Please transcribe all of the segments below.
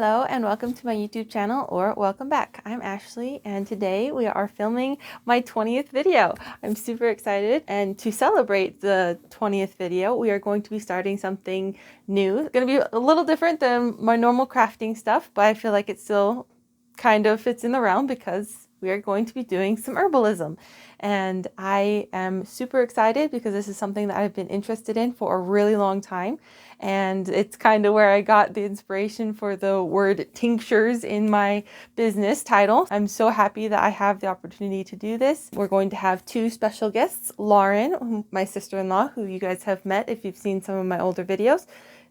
Hello and welcome to my YouTube channel, or welcome back. I'm Ashley and today we are filming my 20th video. I'm super excited, and to celebrate the 20th video we are going to be starting something new. It's going to be a little different than my normal crafting stuff, but I feel like it still kind of fits in the realm because we are going to be doing some herbalism. And I am super excited because this is something that I've been interested in for a really long time. And it's kind of where I got the inspiration for the word tinctures in my business title. I'm so happy that I have the opportunity to do this. We're going to have two special guests, Lauren, my sister-in-law, who you guys have met if you've seen some of my older videos.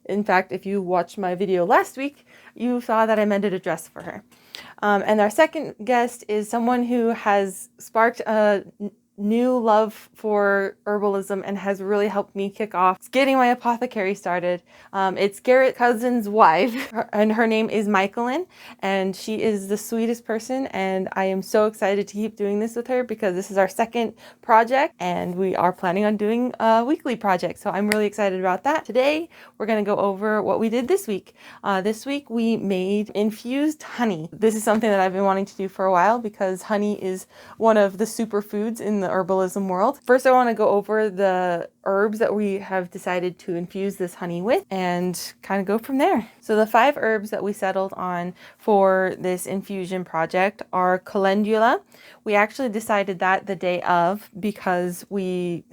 In fact, if you watched my video last week, you saw that I mended a dress for her. And our second guest is someone who has sparked a new love for herbalism and has really helped me kick off getting my apothecary started. It's Garrett's cousin's wife, and her name is Michaelin, and she is the sweetest person, and I am so excited to keep doing this with her because this is our second project and we are planning on doing a weekly project, so I'm really excited about that. Today we're going to go over what we did this week. This week we made infused honey. This is something that I've been wanting to do for a while because honey is one of the superfoods in the herbalism world. First, I want to go over the herbs that we have decided to infuse this honey with and kind of go from there. So the 5 herbs that we settled on for this infusion project are calendula. We actually decided that the day of because I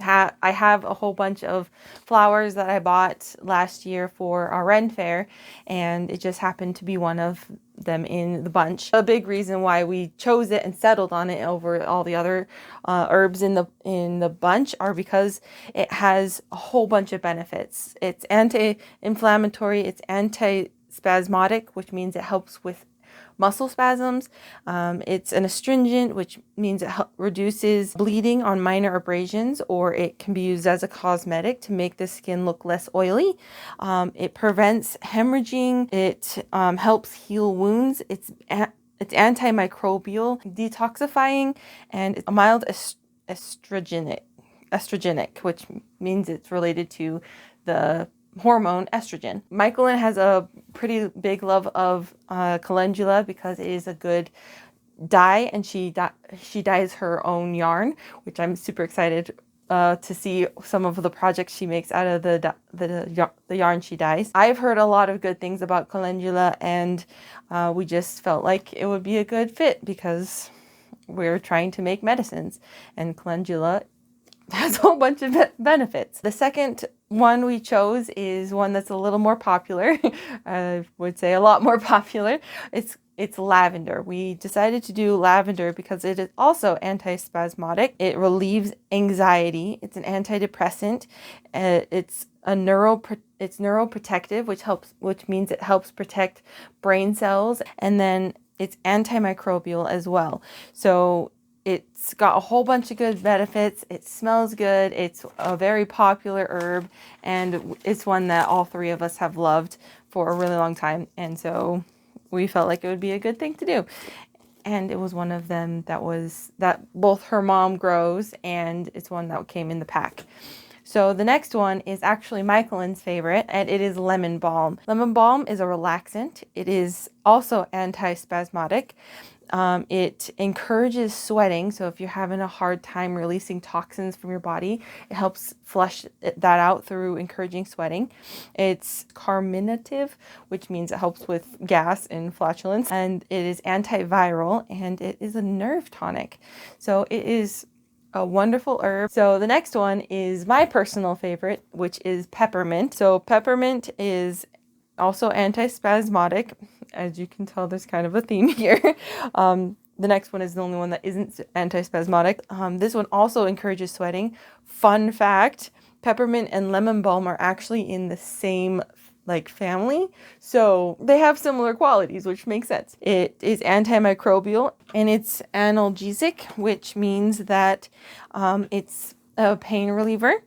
have a whole bunch of flowers that I bought last year for our Ren fair, and it just happened to be one of them in the bunch. A big reason why we chose it and settled on it over all the other herbs in the bunch are because it has a whole bunch of benefits. It's anti-inflammatory, it's anti-spasmodic, which means it helps with muscle spasms. It's an astringent, which means it reduces bleeding on minor abrasions, or it can be used as a cosmetic to make the skin look less oily. It prevents hemorrhaging. It helps heal wounds. It's antimicrobial, detoxifying, and it's a mild estrogenic, which means it's related to the hormone estrogen. Michaelin has a pretty big love of calendula because it is a good dye, and she dyes her own yarn, which I'm super excited to see some of the projects she makes out of the yarn she dyes. I've heard a lot of good things about calendula, and we just felt like it would be a good fit because we're trying to make medicines, and calendula has a whole bunch of benefits. The second one we chose is one that's a little more popular. I would say a lot more popular. It's lavender. We decided to do lavender because it is also antispasmodic. It relieves anxiety. It's an antidepressant. It's neuroprotective, which means it helps protect brain cells, and then it's antimicrobial as well. So it's got a whole bunch of good benefits. It smells good. It's a very popular herb, and it's one that all 3 of us have loved for a really long time. And so we felt like it would be a good thing to do. And it was one of them that both her mom grows, and it's one that came in the pack. So the next one is actually Michaelin's favorite, and it is lemon balm. Lemon balm is a relaxant. It is also antispasmodic. It encourages sweating, so if you're having a hard time releasing toxins from your body, it helps flush that out through encouraging sweating. It's carminative, which means it helps with gas and flatulence, and it is antiviral, and it is a nerve tonic. So it is a wonderful herb. So the next one is my personal favorite, which is peppermint. So peppermint is also antispasmodic. As you can tell, there's kind of a theme here. The next one is the only one that isn't antispasmodic. This one also encourages sweating. Fun fact, peppermint and lemon balm are actually in the same family, so they have similar qualities, which makes sense. It is antimicrobial, and it's analgesic, which means that it's a pain reliever,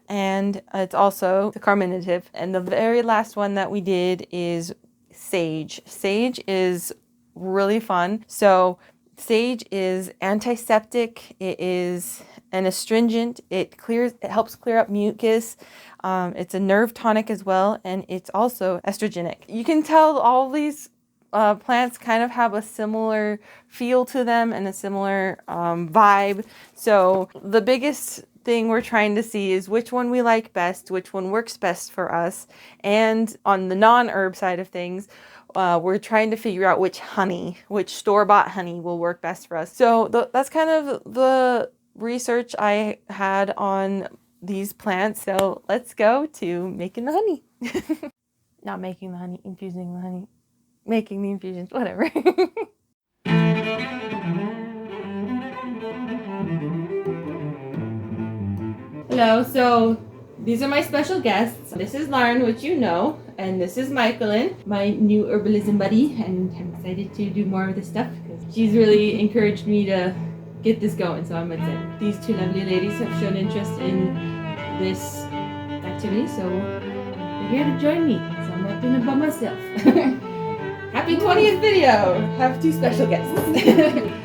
and it's also carminative. And the very last one that we did is sage. Sage is really fun. So sage is antiseptic. It is an astringent. It helps clear up mucus. It's a nerve tonic as well, and it's also estrogenic. You can tell all these plants kind of have a similar feel to them and a similar vibe. So the biggest thing we're trying to see is which one we like best, which one works best for us. And on the non-herb side of things, we're trying to figure out which store-bought honey will work best for us. So that's kind of the research I had on these plants. So let's go to making the honey. Not making the honey, infusing the honey. Making the infusions, whatever. Hello, so these are my special guests. This is Lauren, which you know, and this is Michaelin, my new Herbalism buddy, and I'm excited to do more of this stuff because she's really encouraged me to get this going, so I'm excited. These two lovely ladies have shown interest in this activity, so they're here to join me, so I'm not doing it by myself. Happy 20th video! Have two special guests.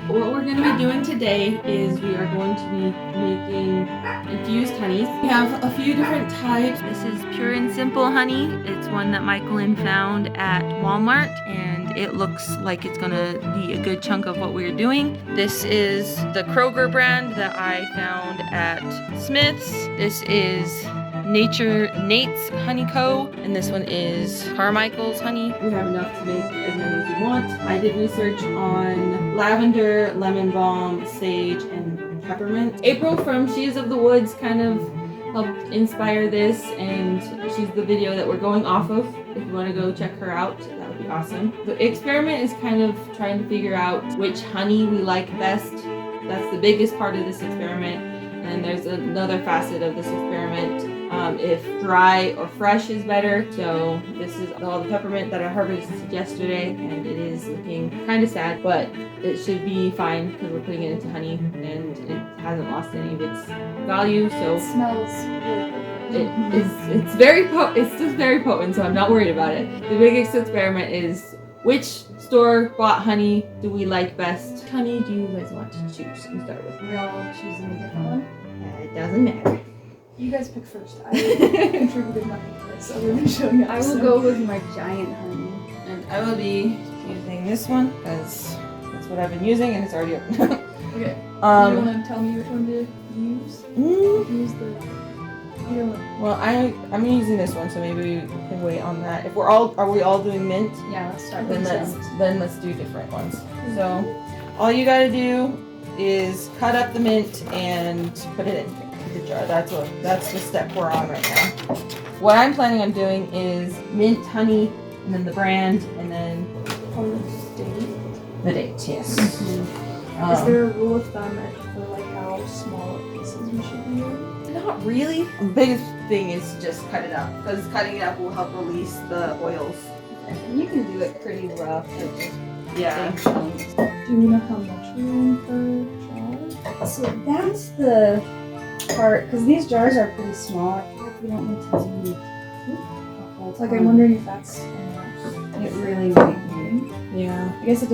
What we're going to be doing today is we are going to be making infused honeys. We have a few different types. This is pure and simple honey. It's one that Michaelin found at Walmart, and it looks like it's going to be a good chunk of what we're doing. This is the Kroger brand that I found at Smith's. This is Nate's Honey Co. And this one is Carmichael's honey. We have enough to make as many as you want. I did research on lavender, lemon balm, sage, and peppermint. April from She Is of the Woods kind of helped inspire this, and she's the video that we're going off of. If you want to go check her out, that would be awesome. The experiment is kind of trying to figure out which honey we like best. That's the biggest part of this experiment. And there's another facet of this experiment, if dry or fresh is better. So this is all the peppermint that I harvested yesterday, and it is looking kind of sad, but it should be fine because we're putting it into honey and it hasn't lost any of its value. So it smells really good. It's very it's still very potent, so I'm not worried about it. The biggest experiment is which store-bought honey do we like best? Honey do you guys want to choose and start with? We're all choosing a different one. It doesn't matter. You guys pick first. I contributed nothing to this other than showing up. I will go with my giant honey. And I will be using this one because that's what I've been using and it's already open. Okay. You want to tell me which one to use? Use the... Well, I'm using this one, so maybe we can wait on that. If are we all doing mint? Yeah, let's start Then with let's do different ones. So all you gotta do is cut up the mint and put it in the jar. That's the step we're on right now. What I'm planning on doing is mint honey, and then the brand, and then the date. Yes. Mm-hmm. Is there a rule of thumb for like how small pieces we should be doing? Not really. The biggest thing is just cut it up, because cutting it up will help release the oils. And you can do it pretty rough. Yeah. Do you know how much we want per jar? So that's the part, because these jars are pretty small. I feel like we don't need to do a whole Like, ton. I'm wondering if that's enough. It really might be. Yeah. I guess it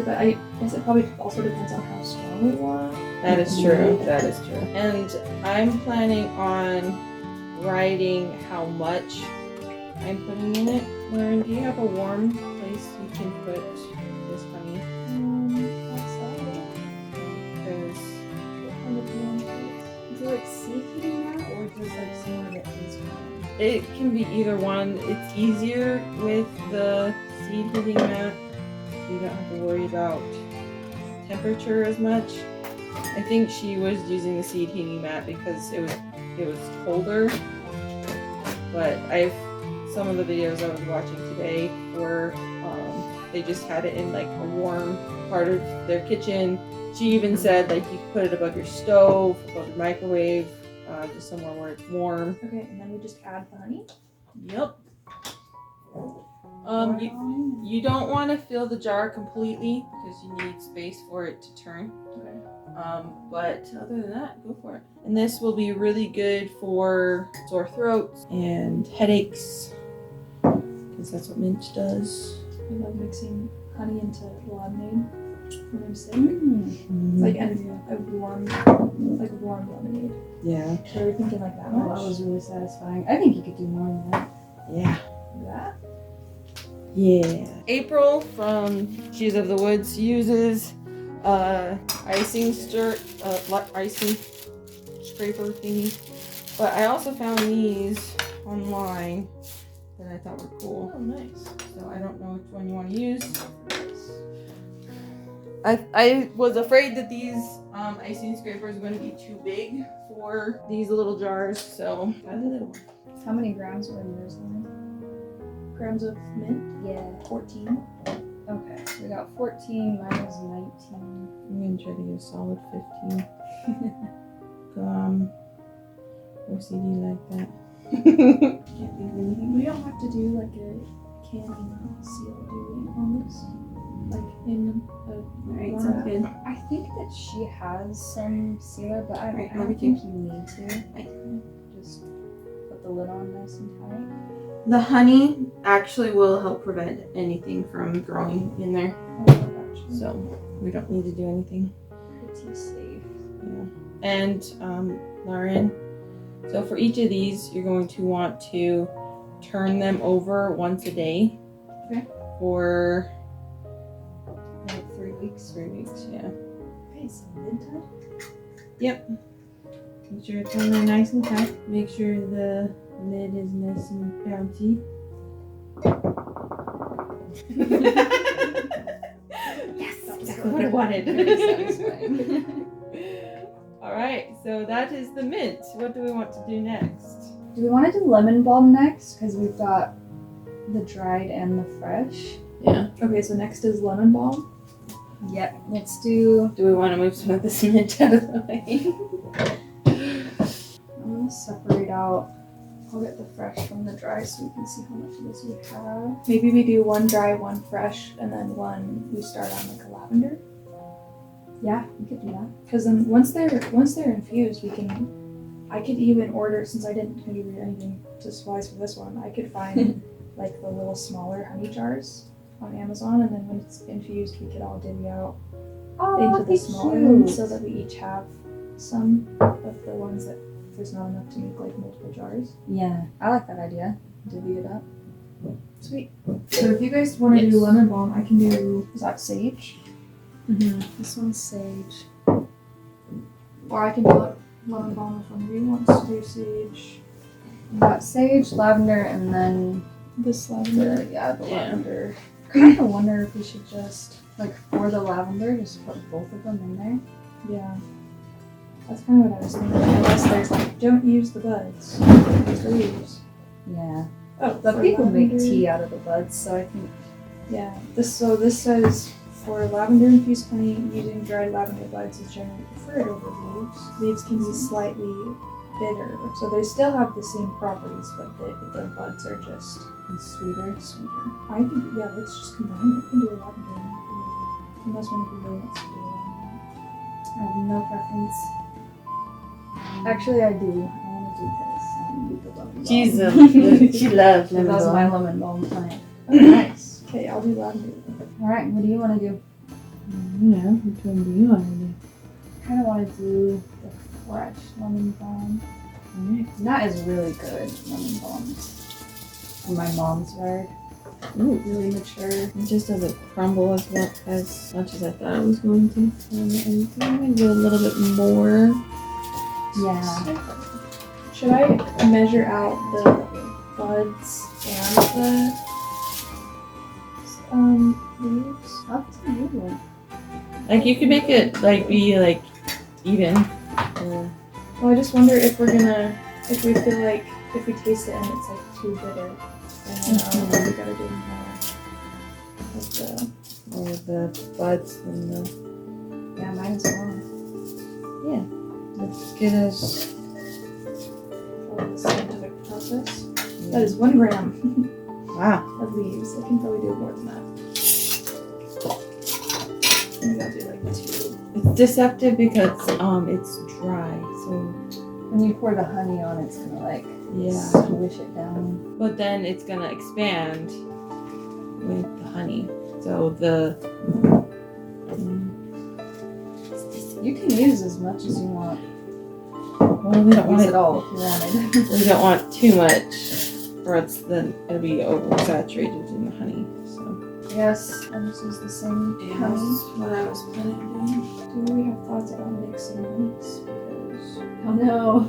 probably also depends on how strong we want. That is true. That is true. And I'm planning on writing how much I'm putting in it. Lauren, do you have a warm place you can put this honey? Outside. Because Is it like seed heating that, or just like somewhere that is warm? it can be either one. It's easier with the seed heating mat. You don't have to worry about temperature as much. I think she was using the seed heating mat because it was colder. But some of the videos I was watching today were they just had it in like a warm part of their kitchen. She even said like you could put it above your stove, above your microwave, just somewhere where it's warm. Okay, and then we just add the honey. Yep. You don't want to fill the jar completely because you need space for it to turn. Okay. But other than that, go for it. And this will be really good for sore throats and headaches because that's what mint does. I love mixing honey into lemonade when I'm sick. It's like a warm lemonade. Yeah. So we're thinking like that Oh, much. that was really satisfying. I think you could do more than that. Yeah. That? Yeah. April from She's of the Woods uses icing scraper thingy. But I also found these online that I thought were cool. Oh, nice. So I don't know which one you want to use. I was afraid that these icing scrapers were going to be too big for these little jars, so I got the little one. How many grams were yours, Lauren? Grams of mint, Yeah. 14. Okay, so we got 14, mine was 19. I'm going to try to get a solid 15. OCD like that. Can't think of anything. We don't have to do like a canning seal, do we, on this? Like in a Alright, warm sounds up? good. I think that she has some sealer, but I Right, don't let me think you need to. Just put the lid on nice and tight. The honey actually will help prevent anything from growing in there, Oh, gotcha. so we don't need to do anything. Pretty safe. Yeah. And Lauren, so for each of these, you're going to want to turn them over once a day. Okay. For Like 3 weeks. 3 weeks, yeah. Okay, so lid tight. Yep. Make sure it's on there nice and tight. Make sure the lid is nice and bouncy. Yes, That was exactly good. what I wanted. Very satisfying. All right, so that is the mint. What do we want to do next? Do we want to do lemon balm next? Because we've got the dried and the fresh. Yeah. Okay, so next is lemon balm. Yep. Let's do. Do we want to move some of this mint out of the way? I'm gonna separate out. I'll get the fresh from the dry so we can see how much of this we have. Maybe we do one dry, one fresh, and then one we start on like a lavender. Yeah, we could do that. Because then once they're infused, I could even order, since I didn't give you anything to supplies for this one, I could find like the little smaller honey jars on Amazon, and then when it's infused, we could all divvy out into the smaller ones so that we each have some of the ones that there's not enough to make like multiple jars. Yeah, I like that idea. Divvy it up. Sweet. So if you guys want to Yes. do lemon balm, I can do, is that sage? Mm-hmm. This one's sage. Or I can do lemon balm if one of you wants to do sage. We got sage, lavender, and then This lavender. the Yeah. lavender. Kind of wonder if we should just like for the lavender, just put both of them in there. Yeah. That's kind of what I was thinking. Unless there's like, don't use the buds, use the leaves. Yeah. Oh, But people make tea out of the buds, so I think. Yeah. This says for lavender infused honey, using dried lavender buds is generally preferred over leaves. Leaves can be slightly bitter, so they still have the same properties, but the buds are just Sweeter. I think, yeah, let's just combine it. We can do a lavender one. Unless one of you really wants to do a lavender. I have no preference. Actually, I do. I want to do this. I want to do the lemon balm. She loves lemon That's balm. my lemon balm plant. Oh, nice. Okay, I'll do lavender. All right, what do you want to do? Yeah, which one do you want to do? I kind of want to do the fresh lemon balm. That is really good lemon balm. From my mom's yard. Ooh. Really mature. It just doesn't crumble as much as I thought it was going to. And I'm going to do a little bit more. Yeah. Should I measure out the buds and the leaves? Up to you. Like you could make it like be like even. Well, I just wonder if if we feel like if we taste it and it's like too bitter, then we gotta do more of the buds and the Yeah, mine as well. let's get us. the scientific process. That is 1 gram Wow. of leaves. I can probably do more than that. Maybe I'll do like 2. It's deceptive because it's dry, so When you pour the honey on, it's gonna like yeah. squish it down. But then it's gonna expand with the honey. So the You can use as much as you want. well, we don't want Use it. it all if you wanted. We don't want too much, or it's then it'll be oversaturated in the honey. Yes. And this is the same Yeah, honey. that's what I was planning on doing. Do we have thoughts about mixing honeys? Because Oh no.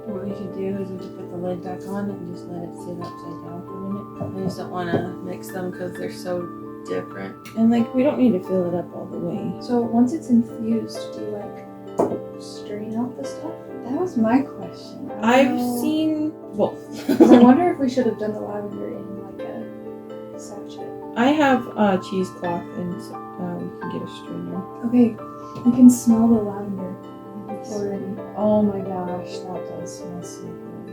What we could do is we could put the lid back on and just let it sit upside down for a minute. I just don't want to mix them because they're so different. And like, we don't need to fill it up all the way. so once it's infused, do you like strain out the stuff? That was my question. I've seen both. 'Cause I wonder if we should have done the lavender in like a sachet. I have cheesecloth and we can get a strainer. Okay, you can smell the lavender already. Oh my gosh, that does smell so good.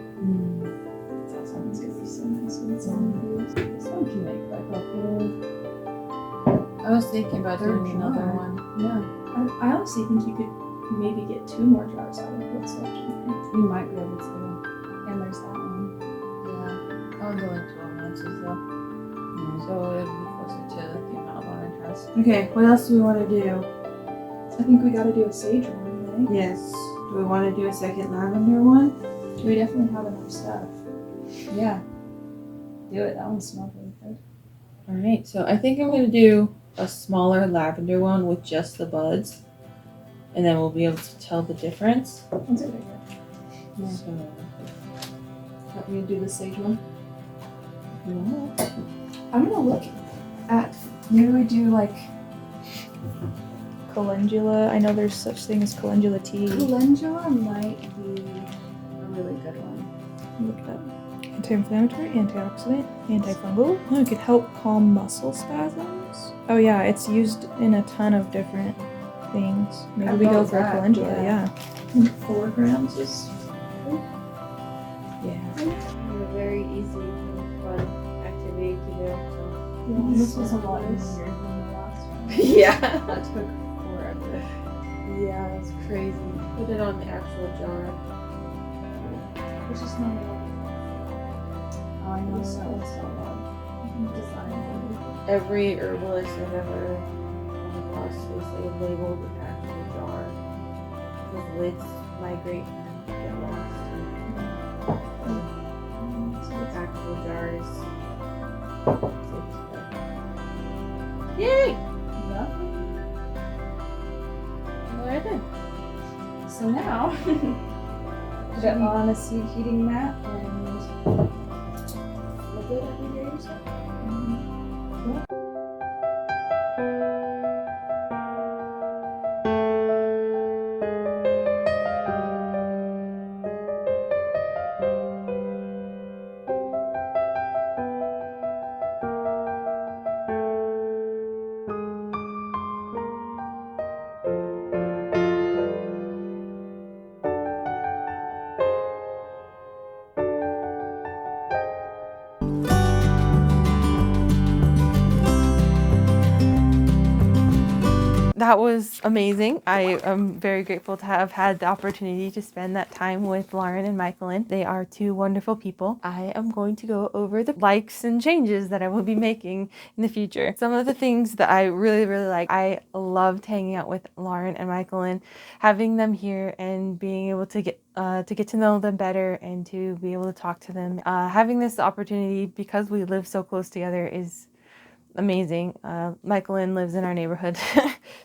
That sounds gonna be so nice when it's infused. This one can make like a whole. I was thinking about Third doing another jar. one. Yeah, I honestly think you could maybe get 2 more jars out of what's left in there. you might be able to. And there's that one. Yeah. That one's only 12 ounces though. So it would be closer to the amount Lauren has. Okay, what else do we want to do? I think we gotta do a sage one, right? Yes. Do we want to do a second lavender one? We definitely have enough stuff. Yeah. Do it. That one smells really good. Alright, so I think I'm going to do a smaller lavender one with just the buds. And then we'll be able to tell the difference. One's a bigger. Yeah. So, Want me to do the sage one? if you want. I'm gonna look at, maybe we do like calendula. I know there's such thing as calendula tea. Calendula might be a really good one. Look it up. Anti-inflammatory, antioxidant, antifungal. Oh, it could help calm muscle spasms. Oh yeah, it's used in a ton of different things. Maybe we go for that, calendula, yeah. yeah. 4 grams is Yeah. A very easy and fun activity to do. yeah, This was a lot easier than the last one. Yeah. That took forever. Yeah, that's crazy. Put it on the actual jar. There's just not a lot Oh, I know that was so long. of design. Every herbalist I've ever come across is they labeled the actual jar. The lids migrate and get lost. So the actual jar is yay! Alright then. So now, put it on a seed heating mat and flip it every day or so. That was amazing. I am very grateful to have had the opportunity to spend that time with Lauren and Michaelin. They are 2 wonderful people. I am going to go over the likes and changes that I will be making in the future. Some of the things that I really like. I loved hanging out with Lauren and Michaelin, having them here and being able to get to know them better and to be able to talk to them. Having this opportunity because we live so close together is amazing. Michaelin lives in our neighborhood.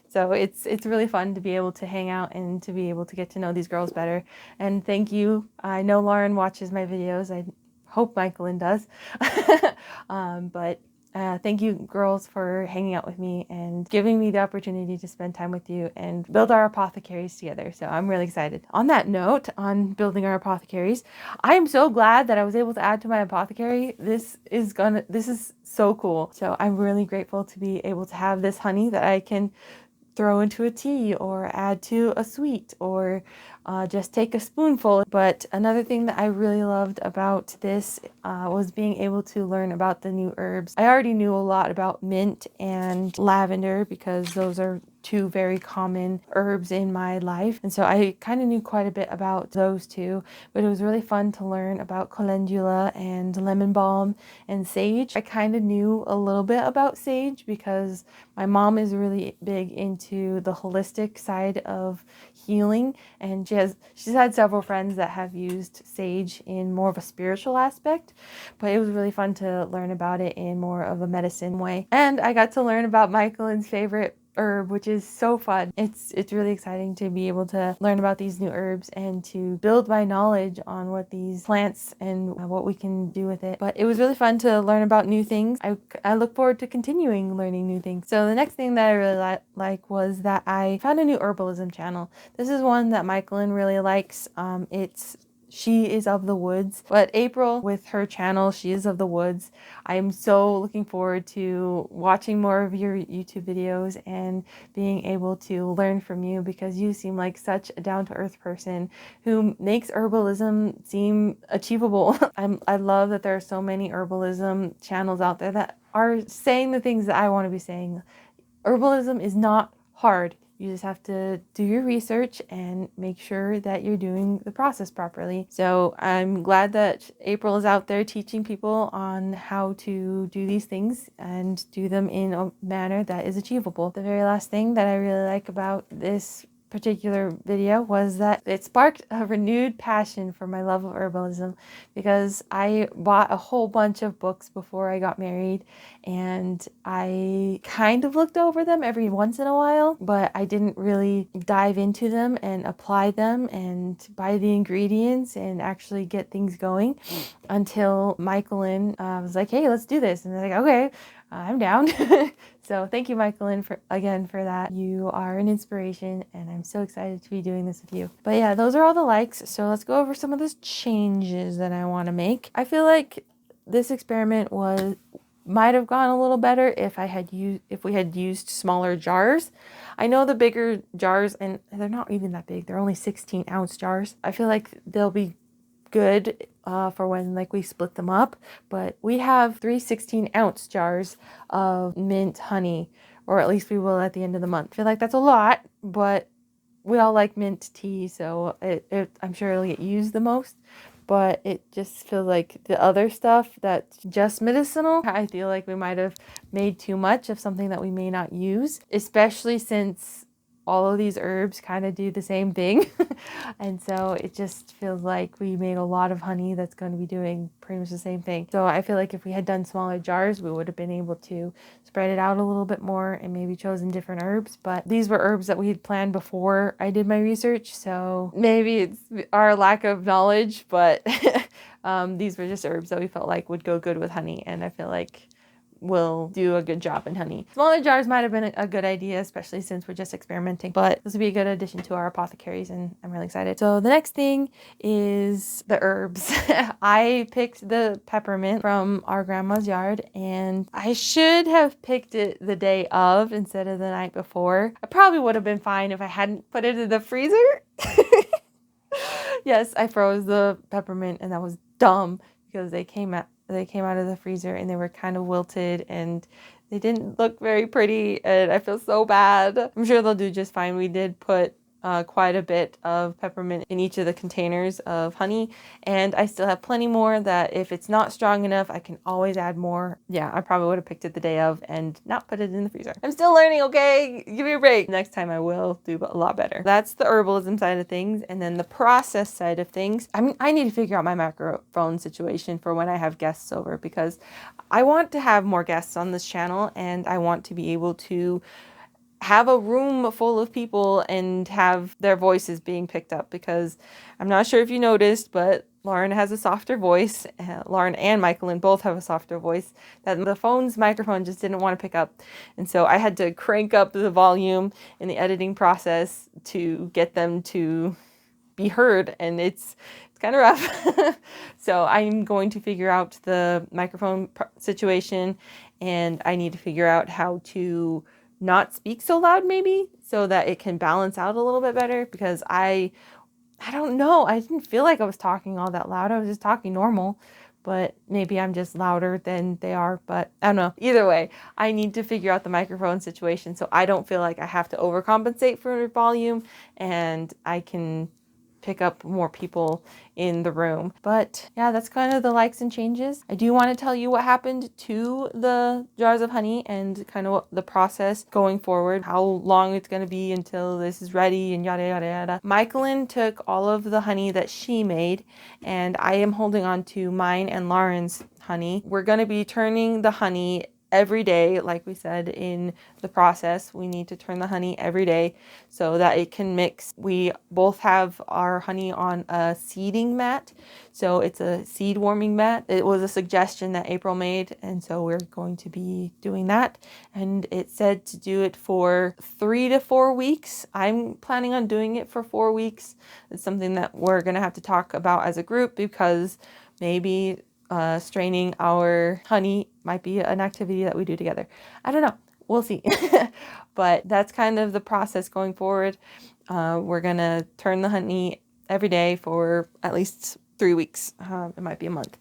So it's really fun to be able to hang out and to be able to get to know these girls better. And thank you. I know Lauren watches my videos. I hope Michaelin does. But thank you, girls, for hanging out with me and giving me the opportunity to spend time with you and build our apothecaries together. So I'm really excited. On that note, on building our apothecaries, I am so glad that I was able to add to my apothecary. This is so cool. So I'm really grateful to be able to have this honey that I can throw into a tea or add to a sweet or just take a spoonful. But another thing that I really loved about this was being able to learn about the new herbs. I already knew a lot about mint and lavender because those are two very common herbs in my life. And so I kind of knew quite a bit about those two, but it was really fun to learn about calendula and lemon balm and sage. I kind of knew a little bit about sage because my mom is really big into the holistic side of healing, and she's had several friends that have used sage in more of a spiritual aspect, but it was really fun to learn about it in more of a medicine way. And I got to learn about Michaelin's favorite herb, which is so fun. It's really exciting to be able to learn about these new herbs and to build my knowledge on what these plants and what we can do with it. But it was really fun to learn about new things. I look forward to continuing learning new things. So the next thing that I really like was that I found a new Herbalism channel. This is one that Michaelin really likes. She is of the woods, but April with her channel, She is of the Woods. I am so looking forward to watching more of your YouTube videos and being able to learn from you, because you seem like such a down-to-earth person who makes herbalism seem achievable. I love that there are so many herbalism channels out there that are saying the things that I want to be saying. Herbalism is not hard. You just have to do your research and make sure that you're doing the process properly. So I'm glad that April is out there teaching people on how to do these things and do them in a manner that is achievable. The very last thing that I really like about this particular video was that it sparked a renewed passion for my love of herbalism, because I bought a whole bunch of books before I got married, and I kind of looked over them every once in a while, but I didn't really dive into them and apply them and buy the ingredients and actually get things going until Michaelin was like, hey, let's do this. And I was like, okay, I'm down. So thank you, Michaelin, for that. You are an inspiration, and I'm so excited to be doing this with you. But yeah, those are all the likes. So let's go over some of the changes that I want to make. I feel like this experiment might have gone a little better if we had used smaller jars. I know the bigger jars, and they're not even that big. They're only 16-ounce jars. I feel like they'll be good for when we split them up, but we have 3 16-ounce jars of mint honey, or at least we will at the end of the month. I feel like that's a lot, but we all like mint tea, so I'm sure it'll get used the most. But it just feels like the other stuff that's just medicinal, I feel like we might have made too much of something that we may not use, especially since all of these herbs kind of do the same thing. And so it just feels like we made a lot of honey that's going to be doing pretty much the same thing. So I feel like if we had done smaller jars, we would have been able to spread it out a little bit more and maybe chosen different herbs. But these were herbs that we had planned before I did my research. So maybe it's our lack of knowledge, but these were just herbs that we felt like would go good with honey. And I feel like will do a good job in honey. Smaller jars might have been a good idea, especially since we're just experimenting, but this would be a good addition to our apothecaries, and I'm really excited. So the next thing is the herbs. I picked the peppermint from our grandma's yard, and I should have picked it the day of instead of the night before. I probably would have been fine if I hadn't put it in the freezer. Yes, I froze the peppermint, and that was dumb because they came out of the freezer and they were kind of wilted and they didn't look very pretty, and I feel so bad. I'm sure they'll do just fine. We did put quite a bit of peppermint in each of the containers of honey, and I still have plenty more that if it's not strong enough, I can always add more. Yeah, I probably would have picked it the day of and not put it in the freezer. I'm still learning, okay? Give me a break. Next time I will do a lot better. That's the herbalism side of things, and then the process side of things. I need to figure out my microphone situation for when I have guests over, because I want to have more guests on this channel, and I want to be able to have a room full of people and have their voices being picked up, because I'm not sure if you noticed, but Lauren has a softer voice. Lauren and Michaelin both have a softer voice that the phone's microphone just didn't want to pick up. And so I had to crank up the volume in the editing process to get them to be heard, and it's kind of rough. So I'm going to figure out the microphone situation, and I need to figure out how to not speak so loud, maybe, so that it can balance out a little bit better, because I don't know, I didn't feel like I was talking all that loud. I was just talking normal, but maybe I'm just louder than they are, but I don't know. Either way, I need to figure out the microphone situation so I don't feel like I have to overcompensate for volume and I can pick up more people in the room. But yeah, that's kind of the likes and changes. I do want to tell you what happened to the jars of honey and kind of what the process going forward, how long it's going to be until this is ready and yada yada yada. Michaelin took all of the honey that she made and I am holding on to mine and Lauren's honey. We're going to be turning the honey every day. Like we said in the process, we need to turn the honey every day so that it can mix. We both have our honey on a seeding mat, so it's a seed warming mat. It was a suggestion that April made, and so we're going to be doing that, and it said to do it for 3 to 4 weeks. I'm planning on doing it for 4 weeks. It's something that we're gonna have to talk about as a group because maybe straining our honey might be an activity that we do together. I don't know. We'll see. But that's kind of the process going forward. We're going to turn the honey every day for at least 3 weeks. It might be a month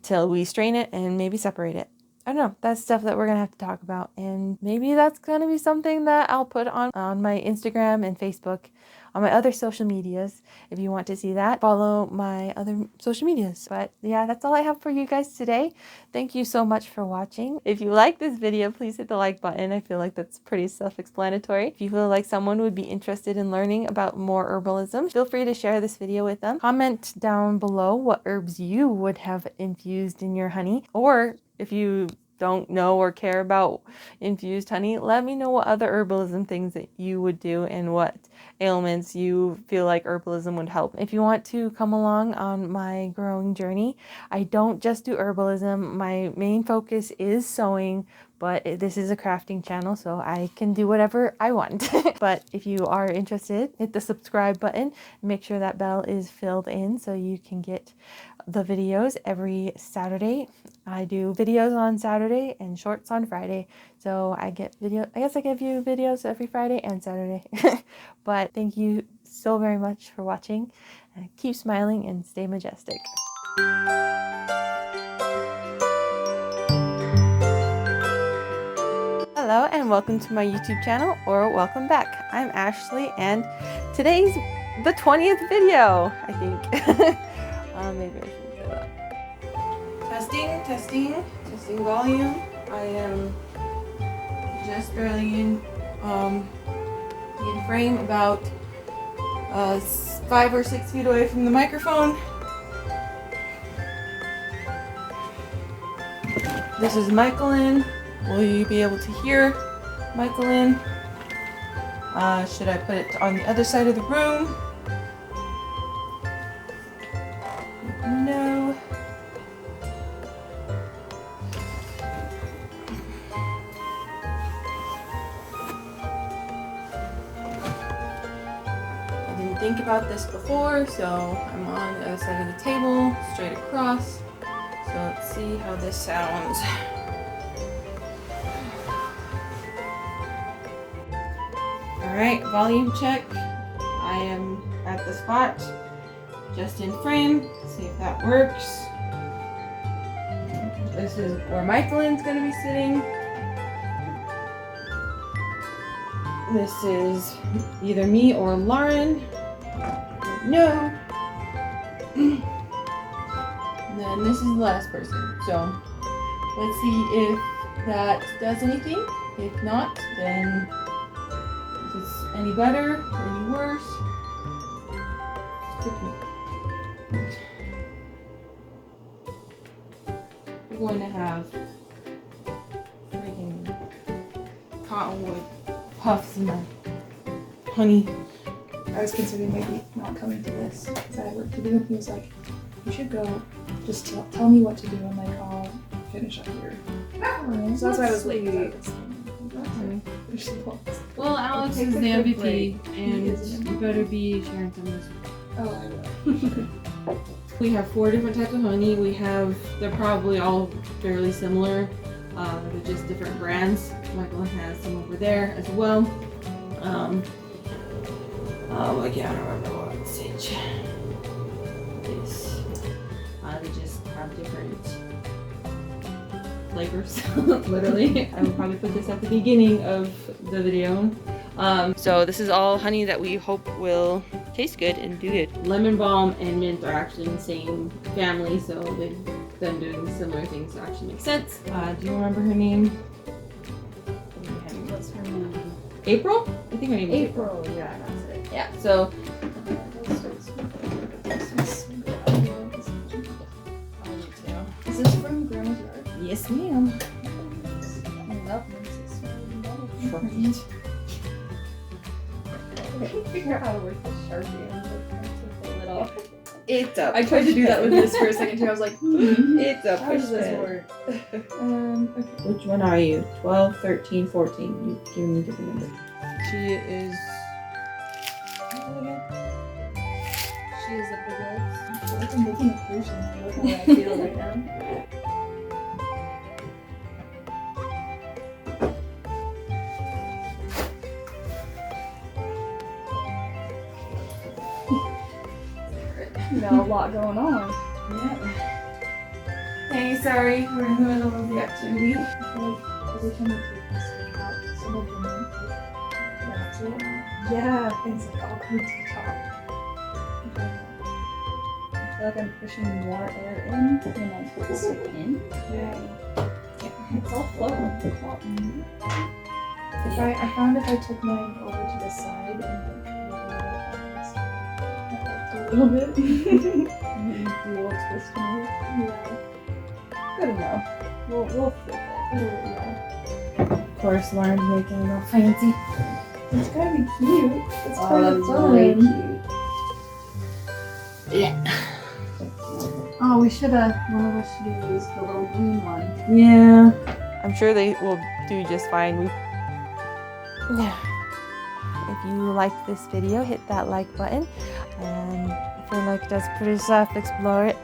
till we strain it and maybe separate it. I don't know. That's stuff that we're going to have to talk about. And maybe that's going to be something that I'll put on my Instagram and Facebook, on my other social medias. If you want to see that, follow my other social medias. But yeah, that's all I have for you guys today. Thank you so much for watching. If you like this video, please hit the like button. I feel like that's pretty self-explanatory. If you feel like someone would be interested in learning about more herbalism, feel free to share this video with them. Comment down below what herbs you would have infused in your honey, or if you don't know or care about infused honey, let me know what other herbalism things that you would do and what ailments you feel like herbalism would help. If you want to come along on my growing journey, I don't just do herbalism. My main focus is sewing, but this is a crafting channel, so I can do whatever I want. But if you are interested, hit the subscribe button. Make sure that bell is filled in so you can get the videos every Saturday. I do videos on Saturday and shorts on Friday. So I give you videos every Friday and Saturday. But thank you so very much for watching. Keep smiling and stay majestic. Hello and welcome to my YouTube channel, or welcome back. I'm Ashley and today's the 20th video, I think. Maybe I shouldn't say that. Testing volume. I am just barely in frame, about 5 or 6 feet away from the microphone. This is Michaelin. Will you be able to hear Michaelin? Should I put it on the other side of the room? No. I didn't think about this before, so I'm on the other side of the table, straight across. So let's see how this sounds. Alright, volume check. I am at the spot, just in frame. See if that works. This is where Michaelin's going to be sitting. This is either me or Lauren. No. And then this is the last person. So let's see if that does anything. If not, then if it's any better or any worse. We're going to have freaking cottonwood puffs in my honey. I was considering maybe not coming to this because I had work to do, and he was like, you should go, just tell me what to do, and like I'll finish up here. So that's why I was waiting. Well, Alex is the MVP, and you better be sharing some of this. Oh, I will. We have 4 different types of honey. They're probably all fairly similar. They're just different brands. Michael has some over there as well. I can't remember what stage. This. They just have different flavors, literally. I will probably put this at the beginning of the video. So this is all honey that we hope will taste good and do good. Lemon balm and mint are actually in the same family, so them doing similar things actually makes sense. Do you remember her name? What's her name? April? I think her name is April. Yeah, that's it. Yeah, so Is this from Grandma's yard? yes ma'am. I love Mrs. Perfect. I can't figure out how to work this Sharpie. I'm like, take the lid off. It's a I tried to do that with this for a second too. I was like, It's a how does this work? Okay. Which one are you? 12, 13, 14. You give me different numbers. She is. She is the big I feel like I'm making a potion. Look how I feel right now. Got a lot going on. Yeah. Hey, sorry, we're in the middle of the activity. I feel like every time I take this out, some of them like wraps it. Yeah, things like all come to the top. I feel like I'm pushing more air in when I put this in. Yeah. It's all floating. I found if I took mine over to the side and like, a little bit. Do a little twist in it. Yeah. Good enough. We'll flip it. Yeah. Of course, Lauren's making it all fancy. It's gotta be cute. It's part Oh, of that's the really fun. cute. Yeah. Oh, we should have. One of us should have used the little green one. Yeah. I'm sure they will do just fine. If you liked this video, hit that like button. And if you like Does Pretty Stuff, explore it.